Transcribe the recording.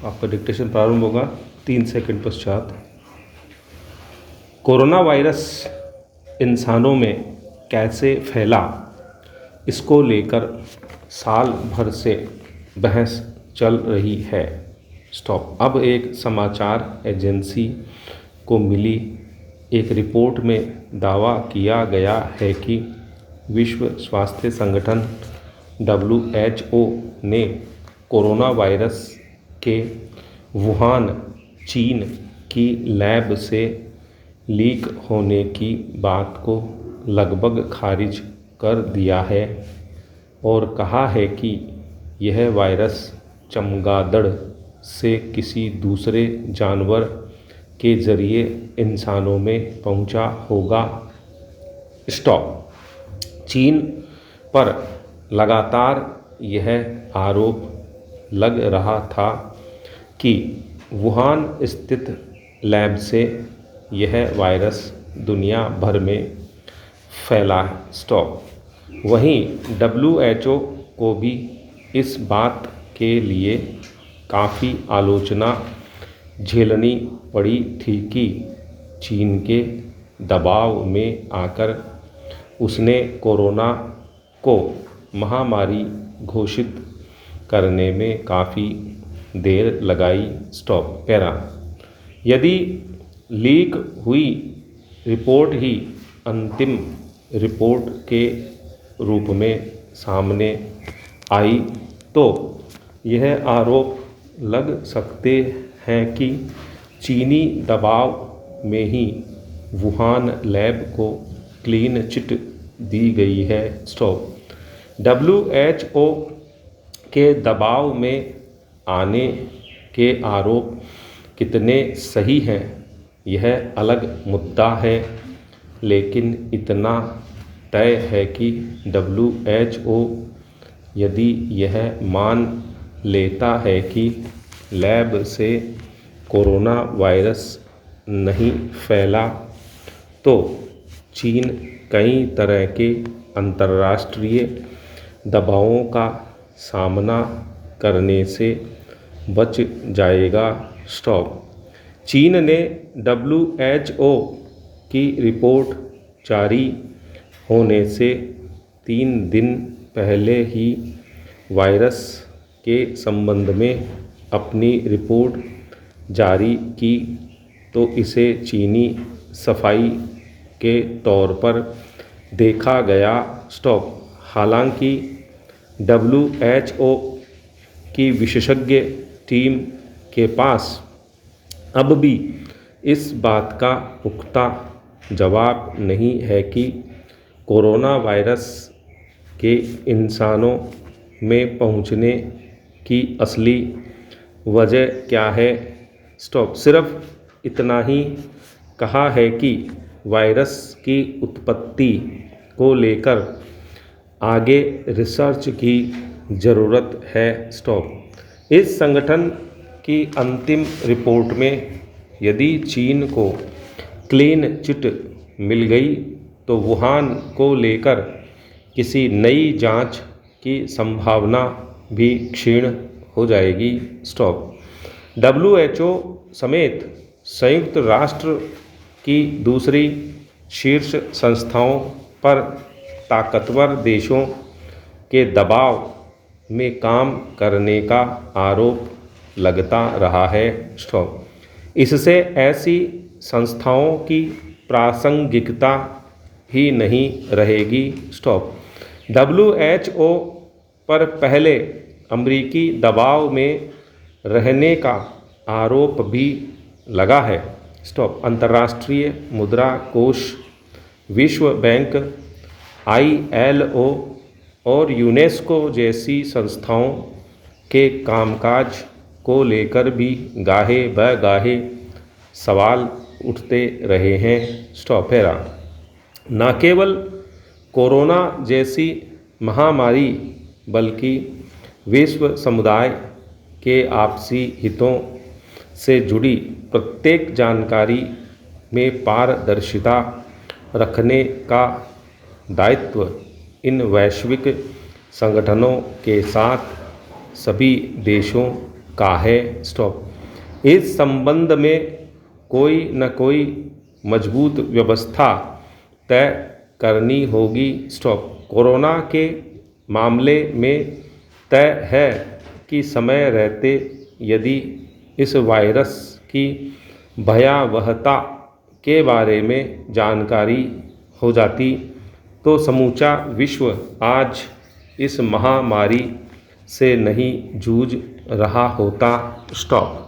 आपका डिक्टेशन प्रारंभ होगा 3 सेकंड पश्चात। कोरोना वायरस इंसानों में कैसे फैला, इसको लेकर साल भर से बहस चल रही है। स्टॉप। अब एक समाचार एजेंसी को मिली एक रिपोर्ट में दावा किया गया है कि विश्व स्वास्थ्य संगठन WHO ने कोरोना वायरस के वुहान, चीन की लैब से लीक होने की बात को लगभग खारिज कर दिया है और कहा है कि यह वायरस चमगादड़ से किसी दूसरे जानवर के ज़रिए इंसानों में पहुंचा होगा। स्टॉप। चीन पर लगातार यह आरोप लग रहा था कि वुहान स्थित लैब से यह वायरस दुनिया भर में फैला। स्टॉप। वहीं WHO को भी इस बात के लिए काफ़ी आलोचना झेलनी पड़ी थी कि चीन के दबाव में आकर उसने कोरोना को महामारी घोषित करने में काफ़ी देर लगाई। स्टॉप। पैरा। यदि लीक हुई रिपोर्ट ही अंतिम रिपोर्ट के रूप में सामने आई तो यह आरोप लग सकते हैं कि चीनी दबाव में ही वुहान लैब को क्लीन चिट दी गई है। स्टॉप। WHO के दबाव में आने के आरोप कितने सही हैं यह अलग मुद्दा है, लेकिन इतना तय है कि WHO यदि यह मान लेता है कि लैब से कोरोना वायरस नहीं फैला तो चीन कई तरह के अंतर्राष्ट्रीय दबावों का सामना करने से बच जाएगा। स्टॉप। चीन ने WHO की रिपोर्ट जारी होने से 3 दिन पहले ही वायरस के संबंध में अपनी रिपोर्ट जारी की तो इसे चीनी सफाई के तौर पर देखा गया। स्टॉप। हालांकि WHO की विशेषज्ञ टीम के पास अब भी इस बात का पुख्ता जवाब नहीं है कि कोरोना वायरस के इंसानों में पहुंचने की असली वजह क्या है। स्टॉप। सिर्फ इतना ही कहा है कि वायरस की उत्पत्ति को लेकर आगे रिसर्च की ज़रूरत है। स्टॉप। इस संगठन की अंतिम रिपोर्ट में यदि चीन को क्लीन चिट मिल गई तो वुहान को लेकर किसी नई जांच की संभावना भी क्षीण हो जाएगी। स्टॉप। WHO समेत संयुक्त राष्ट्र की दूसरी शीर्ष संस्थाओं पर ताकतवर देशों के दबाव में काम करने का आरोप लगता रहा है। स्टॉप। इससे ऐसी संस्थाओं की प्रासंगिकता ही नहीं रहेगी। स्टॉप। WHO पर पहले अमेरिकी दबाव में रहने का आरोप भी लगा है। स्टॉप। अंतर्राष्ट्रीय मुद्रा कोष, विश्व बैंक, ILO और यूनेस्को जैसी संस्थाओं के कामकाज को लेकर भी गाहे बगाहे सवाल उठते रहे हैं। स्टॉप। हैरा। न केवल कोरोना जैसी महामारी बल्कि विश्व समुदाय के आपसी हितों से जुड़ी प्रत्येक जानकारी में पारदर्शिता रखने का दायित्व इन वैश्विक संगठनों के साथ सभी देशों का है। स्टॉप। इस संबंध में कोई न कोई मजबूत व्यवस्था तय करनी होगी। स्टॉप। कोरोना के मामले में तय है कि समय रहते यदि इस वायरस की भयावहता के बारे में जानकारी हो जाती तो समूचा विश्व आज इस महामारी से नहीं जूझ रहा होता। स्टॉप।